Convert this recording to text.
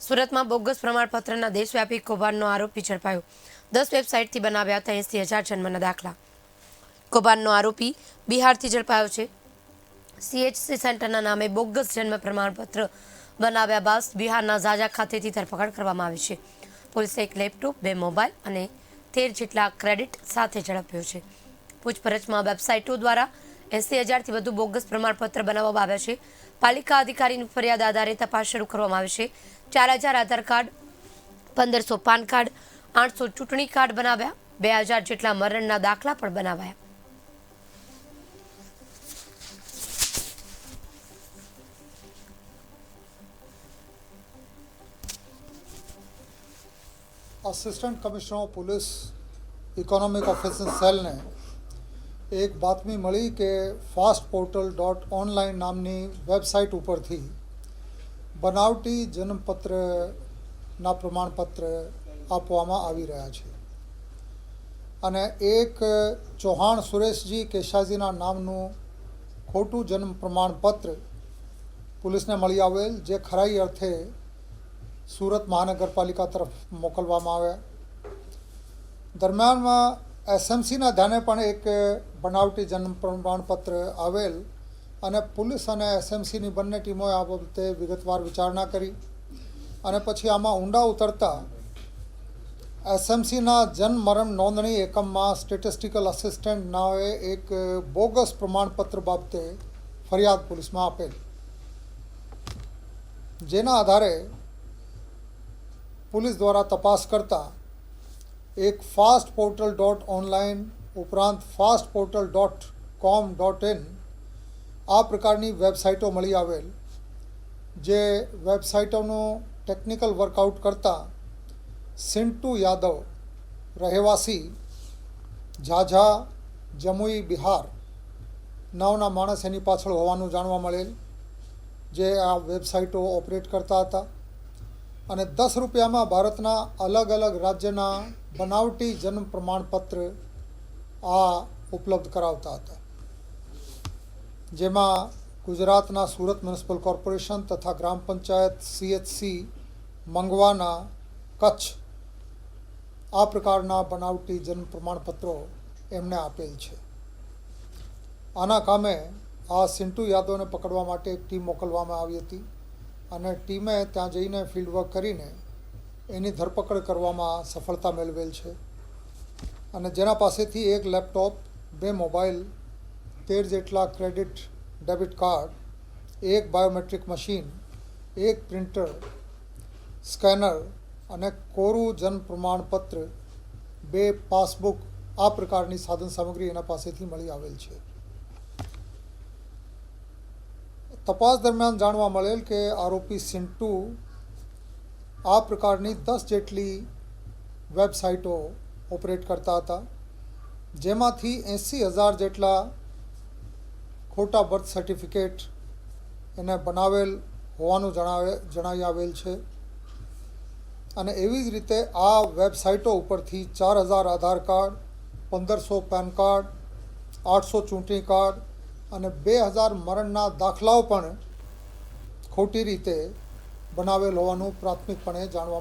સુરતમાં બોગસ પ્રમાણપત્રના દેશવ્યાપી કૌભાંડનો આરોપી ઝડપાયો। 10 વેબસાઇટથી બનાવ્યા હતા 80,000 જન્મના દાખલા। કૌભાંડનો આરોપી બિહારથી ઝડપાયો છે। CHC સેન્ટરના નામે બોગસ જન્મ પ્રમાણપત્ર બનાવ્યા બાદ બિહારના ઝાજા ખાતેથી ધરપકડ કરવામાં આવી છે। પોલીસે એક લેપટોપ, 2 મોબાઈલ અને 13 જેટલા ક્રેડિટ સાથે ઝડપ્યો છે। પૂછપરછમાં વેબસાઇટો દ્વારા 80,000થી વધુ બોગસ પ્રમાણપત્ર બનાવવામાં આવ્યા છે। પાલિકા અધિકારીની ફરિયાદ આધારે તપાસ શરૂ કરવામાં આવી છે। 4,000 આધાર કાર્ડ, 1,500 પાન કાર્ડ, 800 ચૂંટણી કાર્ડ બનાવ્યા, 2,000 જેટલા મરણના દાખલા પણ બનાવાયા। Assistant commissioner of police economic officer cell ने एक बातमी मળી કે fastportal.online નામની વેબસાઇટ ઉપરથી બનાવટી જન્મપત્રના પ્રમાણપત્ર આપવામાં આવી રહ્યા છે અને એક ચૌહાણ સુરેશજી કેશાજીના નામનું ખોટું જન્મ પ્રમાણપત્ર પોલીસને મળી આવેલ, જે ખરાઈ અર્થે सूरत महानगरपालिका तरफ मोकलवामां आव्या। दरमियान SMC ध्याने पण एक बनावटी जन्म प्रमाणपत्र आवेल अने पुलिस अने SMC नी बंने टीमोए आ बाबते विगतवार विचारणा करी अने पछी आमां ऊंडा उतरता SMC जन्म मरण नोंधणी एकममां स्टेटिस्टिकल असिस्टंट नावे एक बोगस प्रमाणपत्र बाबते फरियाद पुलिसमां आपेल, जेना आधारे पुलिस द्वारा तपास करता एक fastportal.online उपरांत fastportal.com.in आ प्रकारनी वेबसाइटों मળી आवेल, जे वेबसाइटों टेक्निकल वर्कआउट करता सिंटू यादव रहेवासी झाझा जमुई बिहार नावना माणस एनी पाछळ होवानुं जाणवा मळेल, जे आ वेबसाइटों ऑपरेट करता हता અને 10 રૂપિયામાં ભારતના અલગ અલગ રાજ્યના બનાવટી જન્મ પ્રમાણપત્ર આ ઉપલબ્ધ કરાવતા હતા, જેમાં ગુજરાતના સુરત મ્યુનિસિપલ કોર્પોરેશન તથા ગ્રામ પંચાયત CHC મંગવાના કચ્છ આ પ્રકારના બનાવટી જન્મ પ્રમાણપત્રો એમને આપેલ છે। આના કામે આ સિન્ટુ યાદવને પકડવા માટે એક ટીમ મોકલવામાં આવી હતી અને ટીમે ત્યાં જઈને ફિલ્ડ વર્ક કરીને એની ધરપકડ કરવામાં સફળતા મેળવેલ છે અને જેના પાસેથી એક લેપટોપ, 2 મોબાઈલ, 13 જેટલા ક્રેડિટ ડેબિટ કાર્ડ, એક બાયોમેટ્રિક મશીન, એક પ્રિન્ટર, સ્કેનર અને કોરું જન્મ પ્રમાણપત્ર, 2 પાસબુક આ પ્રકારની સાધન સામગ્રી એના પાસેથી મળી આવેલ છે। तपास दरमियान जाणवा मळेल के आरोपी सिंटू आ प्रकारनी 10 जेटली वेबसाइटों ऑपरेट करता था, जेमांथी 80,000 जेटला खोटा बर्थ सर्टिफिकेट एने बनावेल होवानुं जणावी आवेल छे अने एवी ज रीते आ वेबसाइटों उपरथी 4,000 आधार कार्ड, 1,500 पेन कार्ड, 800 चूंटणी कार्ड અને 2,000 મરણના દાખલાઓ પણ ખોટી રીતે બનાવેલ હોવાનું પ્રાથમિકપણે જાણવા મળે।